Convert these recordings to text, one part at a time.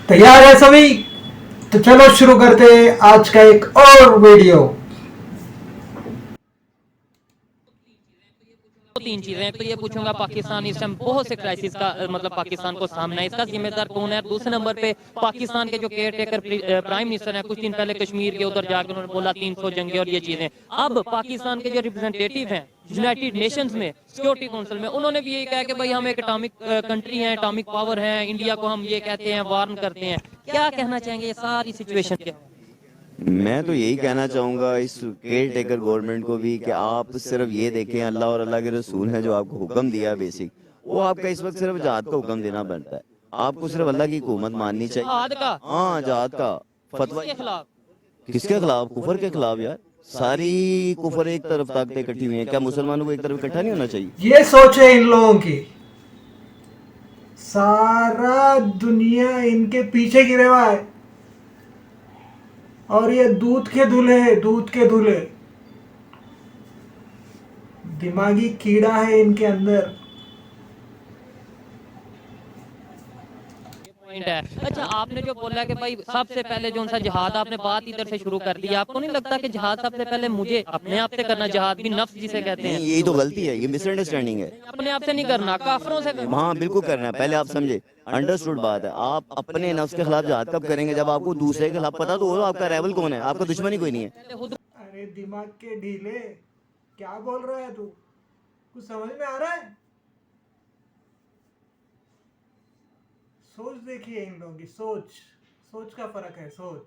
तैयार है सभी? तो चलो शुरू करते हैं आज का एक और वीडियो। तीन चीजें, एक तो ये पूछूंगा पाकिस्तान इस टाइम बहुत से क्राइसिस का मतलब पाकिस्तान को सामना है, इसका जिम्मेदार कौन है। दूसरे नंबर पे पाकिस्तान के जो केयर टेकर प्राइम मिनिस्टर हैं, कुछ दिन पहले कश्मीर के उधर जाकर उन्होंने बोला 300 जंगे और ये चीजें। अब पाकिस्तान के जो रिप्रेजेंटेटिव हैं यूनाइटेड नेशंस में, सिक्योरिटी काउंसिल में, उन्होंने भी यही कहा कि भाई हम एक एटॉमिक कंट्री हैं, एटॉमिक पावर है, इंडिया को हम ये कहते हैं, वार्न करते हैं। क्या कहना चाहेंगे ये सारी सिचुएशन के? मैं तो यही कहना चाहूँगा इस केयर टेकर गवर्नमेंट को भी कि आप सिर्फ ये देखें, अल्लाह और अल्लाह के रसूल ने जो आपको हुक्म दिया बेसिक, वो आपका इस वक्त सिर्फ जहाद का हुक्म देना बनता है। आपको सिर्फ अल्लाह की हुकूमत माननी चाहिए। जहाद का? हाँ, जहाद का फतवा किसके खिलाफ? किसके खिलाफ? कुफर के खिलाफ यार। सारी कुफर एक तरफ ताकतें इकट्ठी हुई हैं, क्या मुसलमानों को एक तरफ इकट्ठा नहीं होना चाहिए? ये सोच है इन लोगों की, सारा दुनिया इनके पीछे गिरे हुआ है और ये दूध के दूल्हे, दूध के दूल्हे। दिमागी कीड़ा है इनके अंदर। पॉइंट है। अच्छा, आपने जो बोला कि भाई सबसे पहले जो सा जिहाद, आपने बात इधर से शुरू कर दी। आपको नहीं लगता कि जिहाद सबसे पहले मुझे अपने आप से करना, जिहाद भी नफ्स जिसे कहते हैं? यही तो गलती है, ये मिसअंडरस्टैंडिंग है। अपने आप से नहीं करना, काफरों से करना। हाँ बिल्कुल करना है। पहले आप समझे, अंडरस्टूड बात है। आप अपने नफ्स के खिलाफ जहाद कब करेंगे? जब आपको दूसरे के खिलाफ पता तो हो आपका राइवल कौन है, आपका दुश्मन ही कोई नहीं है। अरे दिमाग के ढीले, क्या बोल रहा है तू? कुछ समझ में आ रहा है? सोच देखिए इन लोगों की सोच, सोच का फर्क है। सोच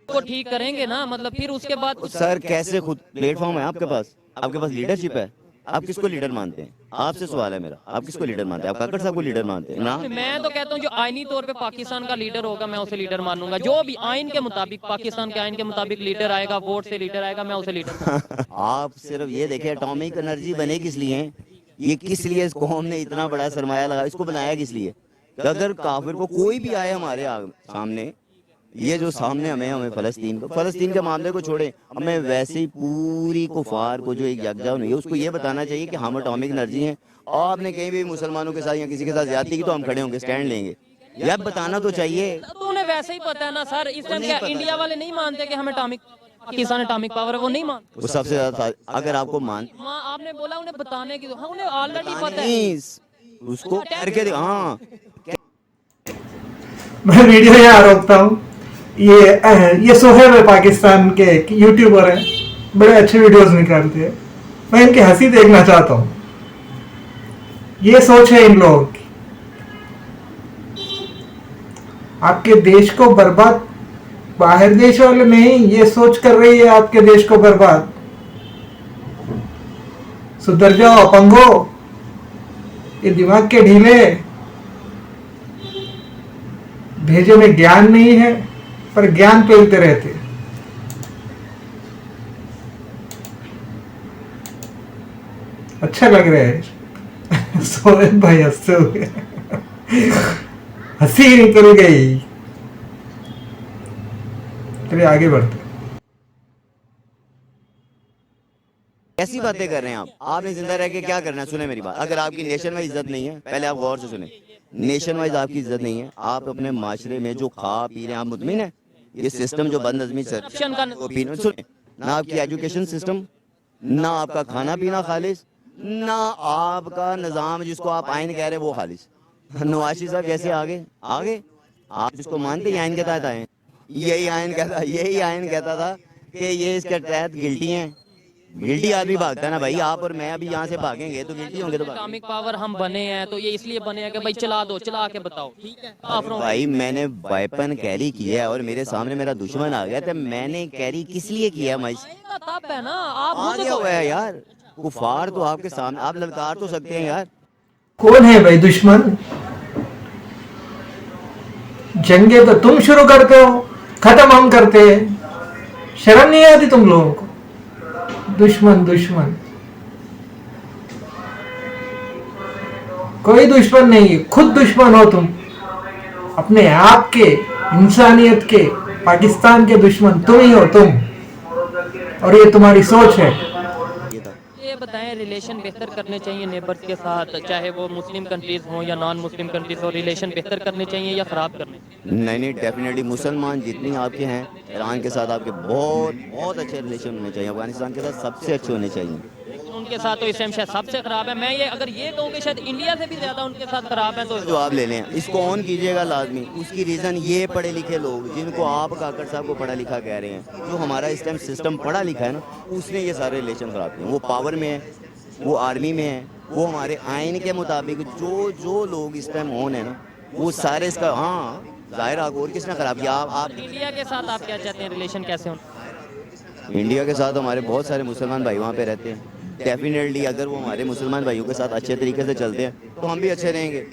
वो ठीक करेंगे ना, मतलब फिर उसके बाद सर कैसे? खुद प्लेटफॉर्म है आपके पास लीडरशिप है। आप किसको लीडर मानते हैं? आपसे सवाल है मेरा, आप किसको लीडर मानते हैं? आप काकड़ साहब को लीडर मानते हैं ना? मैं तो कहता हूँ जो आईनी तौर पे पाकिस्तान का लीडर होगा मैं उसे लीडर मानूंगा। जो भी आइन के मुताबिक, पाकिस्तान के आइन के मुताबिक लीडर आएगा, वोट से लीडर आएगा, मैं उसे लीडर आप सिर्फ ये देखें, एटॉमिक एनर्जी बने किस लिए? ये किस लिए इस कौम ने इतना बड़ा सरमाया लगा, इसको बनाया किस लिए? कि अगर काफिर को कोई भी आए हमारे सामने, ये जो सामने हमें फलस्तीन के मामले को छोड़े, हमें वैसे ही पूरी कुफार को जो एक यकजा हुई है उसको ये बताना चाहिए कि हम एटॉमिक एनर्जी हैं। और आपने कहीं भी मुसलमानों के साथ या किसी के साथ ज्यादती की तो हम खड़े होंगे, स्टैंड लेंगे। यार बताना तो चाहिए। तो उन्हें वैसे ही पता है ना सर। इस टाइम क्या इंडिया वाले नहीं मानते कि हम एटॉमिक, पाकिस्तान एटॉमिक पावर है, वो नहीं मानते। वो सबसे ज्यादा अगर आपको आपने बोला उन्हें बताने की, हाँ उन्हें ऑलरेडी पता है। नहीं, उसको करके हाँ। मैं वीडियो यहाँ रोकता हूँ। ये सोहेब है, पाकिस्तान के यूट्यूबर हैं, बड़े अच्छे वीडियोस निकालते हैं। मैं इनकी हंसी देखना चाहता हूँ। ये सोच है इन लोगों की, आपके देश को बर्बाद, बाहर देश वाले नहीं, ये सोच कर रही है आपके देश को बर्बाद। सुधर जाओ अपंगो, ये दिमाग के ढीले, भेजे में ज्ञान नहीं है पर ज्ञान पेलते रहते। अच्छा लग रहा है सोहेब भाई हंसते हुए, हंसी निकल गई। चलिए आगे बढ़ते। कैसी बातें कर रहे हैं आप? आपने जिंदा रह के क्या करना है? सुने मेरी बात, अगर आपकी नेशन वाइज इज्जत नहीं है, पहले आप गौर से सुने, नेशन वाइज आपकी इज्जत नहीं है, आप अपने माशरे में जो खा पी रहे हैं, आप मुतमिन है? ये सिस्टम जो बदनज़मी सर, सुने ना, आपकी एजुकेशन सिस्टम, ना आपका खाना पीना खालिस, ना आपका निज़ाम जिसको आप आइन कह रहे हैं वो खालिस। नवाशी साहब कैसे आगे आप जिसको मानते हैं आइन के तहत आए, यही आइन कहता था कि ये इसके तहत गिल्टी हैं। गिल्टी आदमी भागता है ना भाई। आप और मैं अभी यहाँ से भागेंगे तो गिल्टी होंगे। तो एटॉमिक पावर हम बने हैं तो ये इसलिए बने हैं कि भाई चला दो, चला के बताओ, ठीक है? भाई मैंने वेपन कैरी किया है और मेरे सामने मेरा दुश्मन आ गया तो मैंने कैरी किस लिए किया? तब है ना, आप आ गया हुआ है यार। कुफार तो आपके सामने, आप ललकार तो सकते हैं यार। कौन है भाई दुश्मन? जंगे तो तुम शुरू करते हो, खत्म हम करते हैं। शर्म नहीं आती तुम लोगों को? दुश्मन कोई दुश्मन नहीं है, खुद दुश्मन हो तुम। अपने आप के, इंसानियत के, पाकिस्तान के दुश्मन तुम ही हो, तुम। और ये तुम्हारी सोच है। ये बताएं, रिलेशन बेहतर करने चाहिए नेबर्स के साथ, चाहे वो मुस्लिम कंट्रीज हों या नॉन मुस्लिम कंट्रीज हो, रिलेशन बेहतर करने चाहिए या ख़राब करने चाहिए? नहीं नहीं, डेफिनेटली मुसलमान जितनी आपके हैं, ईरान के साथ आपके बहुत बहुत अच्छे रिलेशन होने चाहिए, अफगानिस्तान के साथ सबसे अच्छे होने चाहिए। लेकिन उनके साथ तो इस टाइम शायद सबसे ख़राब है। मैं ये अगर ये कहूँ कि शायद इंडिया से भी ज़्यादा उनके साथ ख़राब है तो जवाब ले लें, इसको ऑन कीजिएगा लाजमी। उसकी रीज़न ये पढ़े लिखे लोग जिनको आप काकर साहब को पढ़ा लिखा कह रहे हैं, जो हमारा इस टाइम सिस्टम पढ़ा लिखा है ना, उसने ये सारे रिलेशन ख़राब किए। वो पावर में है, वो आर्मी में है, वो हमारे आइन के मुताबिक जो जो लोग इस टाइम ऑन है ना, वो सारे इसका, हाँ जाहिर है, और किसने ख़राब किया? आप इंडिया के साथ आप क्या चाहते हैं रिलेशन कैसे हों? इंडिया के साथ हमारे बहुत सारे मुसलमान भाई वहाँ पे रहते हैं। डेफिनेटली अगर वो हमारे मुसलमान भाइयों के साथ अच्छे तरीके से चलते हैं तो हम भी अच्छे रहेंगे।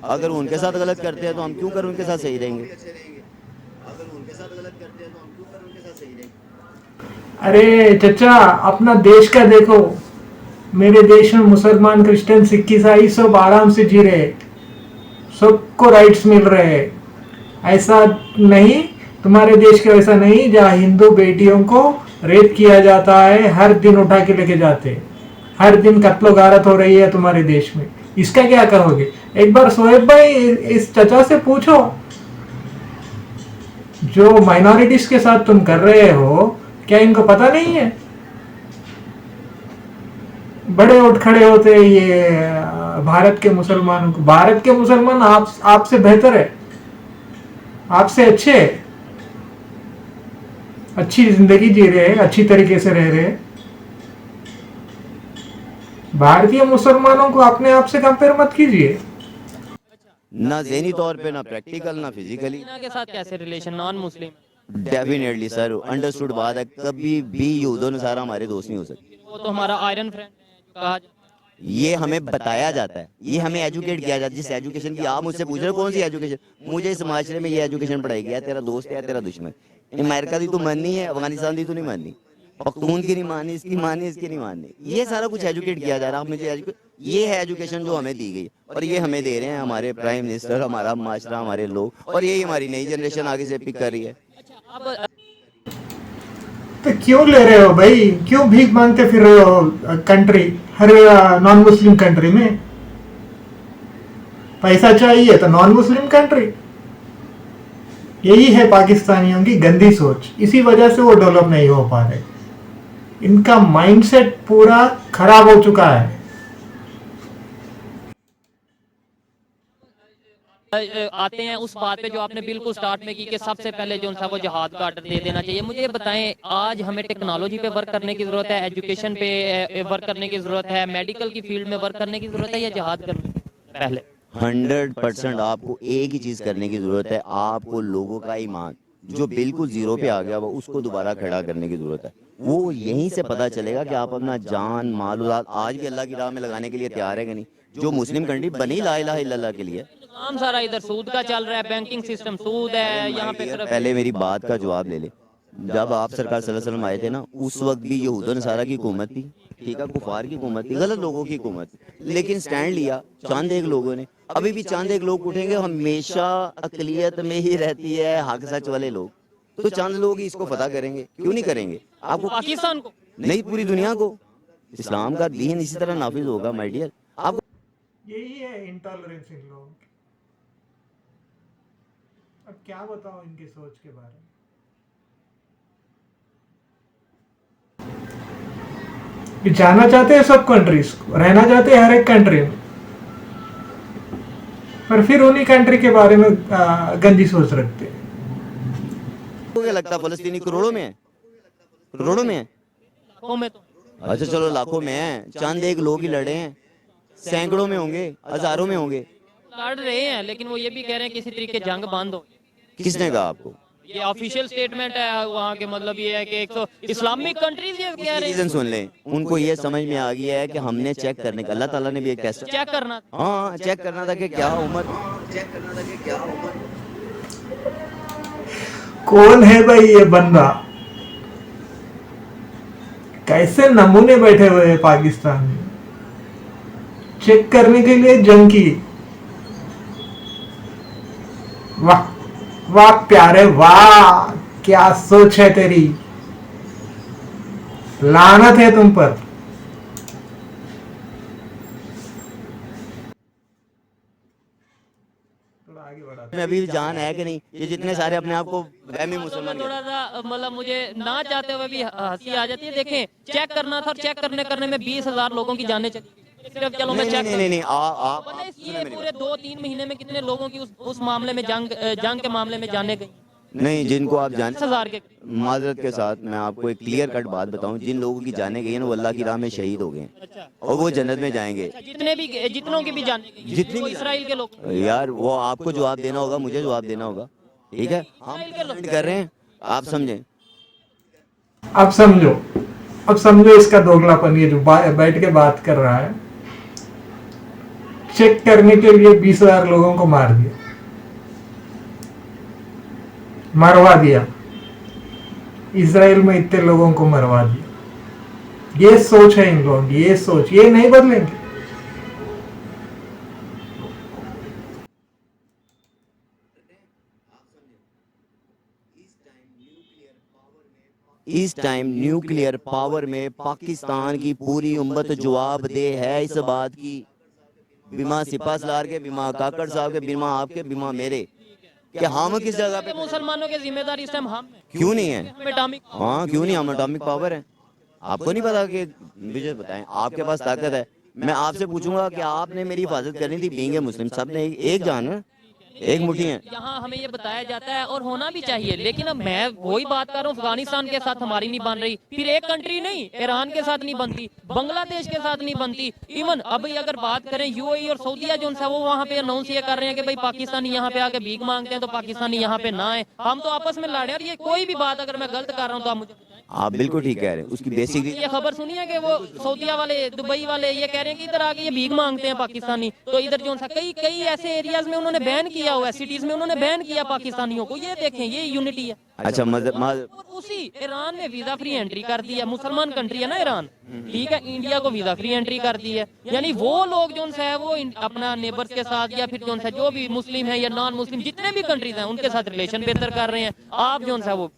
अगर वो उनके साथ गलत करते हैं तो हम क्यों कर उनके साथ सही रहेंगे? अरे चचा, अपना देश का देखो। मेरे देश में मुसलमान, क्रिश्चियन, सिख, ईसाई सब आराम से जी रहे, सबको राइट्स मिल रहे हैं। ऐसा नहीं, तुम्हारे देश का वैसा नहीं, जहाँ हिंदू बेटियों को रेप किया जाता है, हर दिन उठा के लेके जाते हैं, हर दिन कत्लो गारत हो रही है तुम्हारे देश में। इसका क्या करोगे? एक बार सोहेब भाई इस चचा से पूछो, जो माइनॉरिटीज के साथ तुम कर रहे हो, क्या इनको पता नहीं है? बड़े उठ खड़े होते हैं ये भारत के मुसलमानों को। भारत के मुसलमान आपसे बेहतर है, आपसे अच्छे, अच्छी जिंदगी जी रहे हैं, अच्छी तरीके से रह रहे हैं। भारतीय मुसलमानों को अपने आप से कंपेयर मत कीजिए। ना ज़हनी तौर पे, ना प्रैक्टिकल, ना फिजिकली। चाइना के साथ कैसे relation, non Muslim? Definitely sir, understood बात है, कभी भी यहूदों ने सारा हमारे दोस्त नहीं हो सकते। वो तो हमारा आयरन फ्रेंड है जो कहा जाता है। ये हमें बताया जाता है, ये हमें एजुकेट किया जाता है। जिस एजुकेशन की आप मुझसे पूछ रहे हो, कौन सी एजुकेशन? मुझे इस माशरे में ये एजुकेशन पढ़ाई गया, तेरा दोस्त है तेरा दुश्मन। अमेरिका की तो माननी है, अफगानिस्तान की तो नहीं माननी, पख्तून की नहीं माननी, इसकी माननी, इसकी नहीं माननी। ये सारा कुछ एजुकेट किया जा रहा है। मुझे ये है एजुकेशन जो हमें दी गई, और ये हमें दे रहे हैं हमारे प्राइम मिनिस्टर, हमारा माशरा, हमारे लोग, और यही हमारी नई जनरेशन आगे से पिक कर रही है। अब तो क्यों ले रहे हो भाई? क्यों भीख मांगते फिर रहे हो कंट्री, हर नॉन मुस्लिम कंट्री में? पैसा चाहिए तो नॉन मुस्लिम कंट्री। यही है पाकिस्तानियों की गंदी सोच, इसी वजह से वो डेवलप नहीं हो पा रहे। इनका माइंडसेट पूरा खराब हो चुका है। आते हैं उस बात पे जो आपने बिल्कुल स्टार्ट में की कि सबसे पहले जो सा वो जिहाद का ऑर्डर दे देना चाहिए। मुझे बताएं, आज हमें टेक्नोलॉजी पे वर्क करने की जरूरत है, एजुकेशन पे वर्क करने की जरूरत है, मेडिकल की फील्ड में वर्क करने की जरूरत है, या जिहाद करने की पहले? 100% आपको एक ही चीज करने की जरूरत है। आपको लोगों का ईमान जो बिल्कुल जीरो पे आ गया, वो उसको दोबारा खड़ा करने की जरूरत है। वो यहीं से पता चलेगा कि आप अपना जान, माल, औलाद आज भी अल्लाह की राह में लगाने के लिए तैयार है कि नहीं। जो मुस्लिम कंट्री बनी ला इलाहा इल्लल्लाह के लिए, काम सारा इधर सूद का चल रहा है, बैंकिंग सिस्टम सूद है यहाँ पे सिर्फ। पहले मेरी बात का जवाब ले ले। जब आप सरकार सल्लल्लाहु अलैहि वसल्लम आए थे ना, उस वक्त भी यहूद नसारा की हुकूमत थी, ठीक है, कुफार की हुकूमत थी, गलत लोगों की हुकूमत थी, लेकिन स्टैंड लिया चंद एक लोगों ने। अभी भी चंद एक लोग उठेंगे, हमेशा अकलियत में ही रहती है हक सच वाले लोग। तो चंद लोग ही इसको पता करेंगे, क्यों नहीं करेंगे? आपको पाकिस्तान को नहीं, पूरी दुनिया को इस्लाम का दीन इसी तरह नाफिज होगा माय डियर। आपको यही है इंटॉलरेंस इन लोगों की। अब क्या बताओ इनकी सोच के बारे में। ये जाना चाहते हैं सब कंट्रीज को, रहना चाहते हैं हर एक कंट्री में, पर फिर उन्हीं कंट्री के बारे में गंदी सोच रखते हैं। क्या लगता है फलस्तीनी करोड़ों में है? करोड़ों में है? लाखों में तो अच्छा चलो लाखों में है, चंद एक लोग ही लड़े हैं, सैकड़ों में होंगे, हजारों में होंगे। लड़ रहे हैं, लेकिन वो ये भी कह रहे हैं किसी तरीके जंग बंद हो। किसने कहा आपको? ये ऑफिशियल स्टेटमेंट है वहाँ के, मतलब ये है कि 100 इस्लामिक कंट्रीज ये कह रहे रीजन हैं। सुन लें, उनको ये समझ में आ गया है कि हमने चेक करने का, अल्लाह ताला ने भी एक टेस्ट, चेक करना। हाँ चेक करना था कि क्या उम्र, कौन है भाई ये बंदा? कैसे नमूने बैठे हुए हैं पाकिस्तान में चेक करने के लिए जंग की। वाह वाह प्यारे, वाह क्या सोच है तेरी, लानत है तुम पर। थोड़ा आगे बढ़ा में अभी भी जान है कि नहीं? ये जितने सारे अपने आप को वहमी मुसलमान थोड़ा सा मतलब मुझे ना चाहते हुए भी हंसी आ जाती है। देखें, चेक करना था और चेक करने में 20,000 लोगों की जानें चली गई। सिर्फ चलो मैं नहीं चेक नहीं नहीं नहीं आप पता है सुने ये मेरी पूरे 2-3 महीने में कितने लोगों की उस मामले में जंग के मामले में जाने गई? नहीं, जिनको आप जाने 10,000 के करीब। माजरत के साथ मैं आपको एक क्लियर कट बात बताऊं, जिन लोगों की जाने गई है ना वो अल्लाह की राह में शहीद हो गए हैं अच्छा, और वो जन्नत में जाएंगे। जितनों की भी जाने गई, जितनी वो भी इसराइल के लोग, यार वो आपको जवाब देना होगा, मुझे जवाब देना होगा, ठीक है? हम comment कर रहे हैं, आप समझें। अब समझो इसका दोगलापन, ये जो बैठ के बात कर रहा है। चेक करने के लिए 20,000 लोगों को मरवा दिया। इजराइल में इतने लोगों को मरवा दिया। ये सोच है इन लोगों की, ये सोच, ये नहीं बदलेंगे। इस टाइम न्यूक्लियर पावर में पाकिस्तान की पूरी उम्मत जवाब दे है इस बात की, बिमा सिपा सलार के, बिमा काकड़ साहब के, बिमा आपके, बिमा मेरे, कि हम किस जगह पे मुसलमानों के जिम्मेदार इस टाइम हम हैं। क्यों नहीं है? हम एटॉमिक हाँ क्यों नहीं, हम एटॉमिक पावर है। आपको नहीं पता कि मुझे बताएं, आपके पास ताकत है। मैं आपसे पूछूंगा कि आपने मेरी हिफाजत करनी थी, बीइंग ए मुस्लिम, सब ने एक जान है, एक मुट्ठी है। यहाँ हमें ये बताया जाता है और होना भी चाहिए, लेकिन अब मैं वही बात कर रहा हूँ, अफगानिस्तान के साथ हमारी नहीं बन रही, फिर एक कंट्री नहीं, ईरान के साथ नहीं बनती, बांग्लादेश के साथ नहीं बनती। इवन अभी अगर बात करें यूएई और सऊदीया जो है वो वहाँ पे अनाउंस ये कर रहे हैं कि भाई पाकिस्तानी यहाँ पे आके भीख मांगते हैं तो पाकिस्तानी यहाँ पे ना आए, हम तो आपस में लड़ रहे हैं। और ये कोई भी बात अगर मैं गलत कर रहा हूँ तो आप मुझे आप बिल्कुल ठीक कह रहे हैं। उसकी बेसिक ये खबर सुनी है कि वो सऊदीया वाले, दुबई वाले ये कह रहे हैं कि इधर आके ये भीख मांगते हैं पाकिस्तानी, तो इधर जो सा कई ऐसे एरियाज में उन्होंने बैन किया हुआ है, सिटीज में उन्होंने बैन किया पाकिस्तानियों को। ये देखें, ये यूनिटी है। अच्छा और उसी ईरान में वीजा फ्री एंट्री कर दी है, मुसलमान कंट्री है ना ईरान, ठीक है, इंडिया को वीजा फ्री एंट्री कर दी है। यानी वो लोग जो है वो अपना नेबर्स के साथ या फिर जो भी मुस्लिम है या नॉन मुस्लिम जितने भी कंट्रीज हैं उनके साथ रिलेशन बेहतर कर रहे हैं। आप जो है वो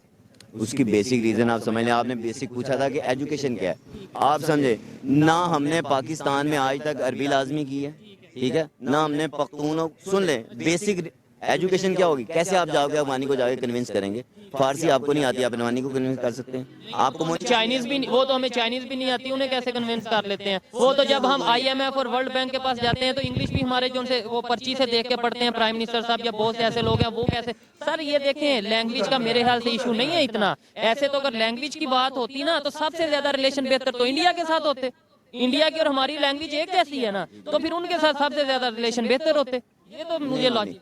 उसकी बेसिक रीजन आप समझ लें। आपने बेसिक पूछा था कि एजुकेशन क्या है, आप समझे ना? हमने पाकिस्तान में आज तक अरबी लाजमी की है, ठीक है ना? हमने पख्तून, सुन ले बेसिक एजुकेशन क्या होगी? कैसे आप जाओगे अफगानी को जाके कन्विंस करेंगे? फारसी आपको नहीं आती, आप अफगानी को कन्विंस कर सकते हैं? आपको चाइनीज भी वो तो हमें चाइनीज भी नहीं आती, उन्हें कैसे कन्विंस कर लेते हैं? वो तो जब हम आईएमएफ और वर्ल्ड बैंक के पास जाते हैं तो इंग्लिश भी हमारे जो उनसे वो पर्ची से देख के पढ़ते हैं, प्राइम मिनिस्टर साहब या बहुत से ऐसे लोग हैं वो कैसे। सर ये देखें, लैंग्वेज का मेरे ख्याल से इशू नहीं है इतना। ऐसे तो अगर लैंग्वेज की बात होती ना तो सबसे ज्यादा रिलेशन बेहतर तो इंडिया के साथ होते। इंडिया की और हमारी लैंग्वेज एक जैसी है ना, तो फिर उनके साथ सबसे ज्यादा रिलेशन बेहतर होते। ये तो मुझे लॉजिक।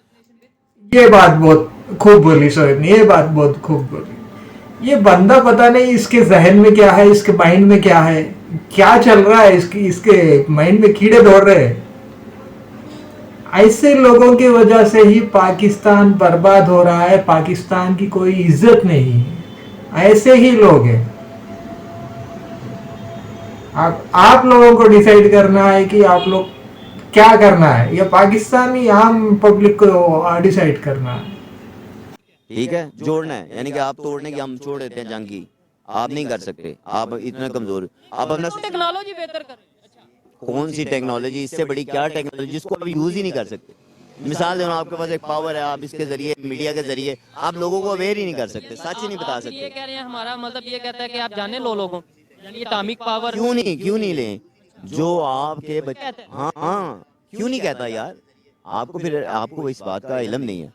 ये बात बहुत खूब बोली सोहेब ने, ये बात बहुत खूब बोली। ये बंदा पता नहीं इसके जहन में क्या है, इसके माइंड में क्या है, क्या चल रहा है, इसके माइंड में कीड़े दौड़ रहे हैं। ऐसे लोगों की वजह से ही पाकिस्तान बर्बाद हो रहा है, पाकिस्तान की कोई इज्जत नहीं है। ऐसे ही लोग हैं। आप लोगों को डिसाइड करना है कि आप लोग क्या करना है, या पाकिस्तानी आम पब्लिक को डिसाइड करना है। ठीक है, जोड़ना है, यानी कि आप तोड़ने की हम छोड़ देते हैं, जंग की आप नहीं कर सकते, आप इतने कमजोर। आप अपना टेक्नोलॉजी बेहतर करें। कौन सी टेक्नोलॉजी, इससे बड़ी क्या टेक्नोलॉजी जिसको आप यूज ही नहीं कर सकते? मिसाल देना, आपके पास एक पावर है, आप इसके जरिए, मीडिया के जरिए आप लोगों को अवेयर ही नहीं कर सकते, सच ही नहीं बता सकते। ये कह रहे हैं, हमारा मतलब ये कहता है कि आप जाने लो लोगों, यानी एटॉमिक पावर क्यों नहीं लें जो आपके बच्चे? हाँ क्यों नहीं कहता यार? आपको फिर आपको इस बात का इल्म नहीं है।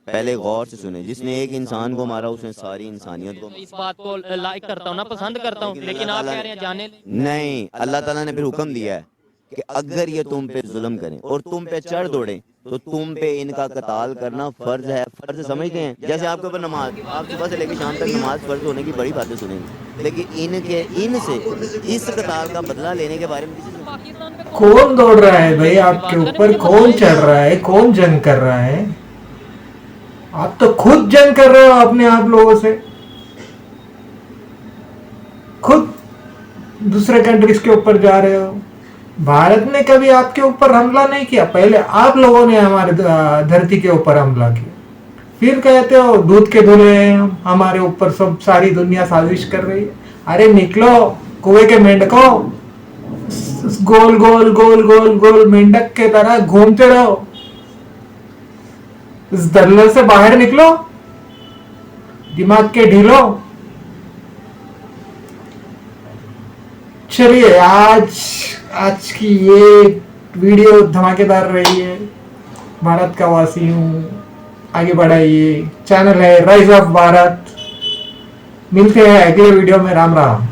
पहले गौर से सुने, जिसने एक इंसान को मारा उसने सारी इंसानियत को। इस बात को लाइक करता हूँ ना, पसंद करता हूँ, लेकिन आप कह रहे हैं जाने नहीं। अल्लाह ताला ने फिर हुक्म दिया है कि अगर ये तुम पे जुल्म करें और तुम पे चढ़ दौड़े तो तुम पे इनका कताल करना फर्ज है। फर्ज समझते हैं? जैसे आपके ऊपर नमाज, आप सुबह से लेकर शाम तक नमाज फर्ज होने की बड़ी बातें सुनेंगे, लेकिन इनसे इस कताल का बदला लेने के बारे में कौन दौड़ रहा है भाई आपके ऊपर? कौन चढ़ रहा है? कौन जंग कर रहा है? आप तो खुद जंग कर रहे हो अपने आप लोगों से, खुद दूसरे कंट्रीज के ऊपर जा रहे हो। भारत ने कभी आपके ऊपर हमला नहीं किया, पहले आप लोगों ने हमारे धरती के ऊपर हमला किया। फिर कहते हो दूध के धुले हैं हम, हमारे ऊपर सब सारी दुनिया साजिश कर रही है। अरे निकलो कुएं के मेंढको, गोल गोल गोल गोल गोल मेंढक के तरह घूमते रहो। इस दलदल से बाहर निकलो, दिमाग के ढीलो। चलिए आज की ये वीडियो धमाकेदार रही है। भारत का वासी हूँ, आगे बढ़ाइए। चैनल है राइज ऑफ भारत। मिलते हैं अगले वीडियो में। राम राम।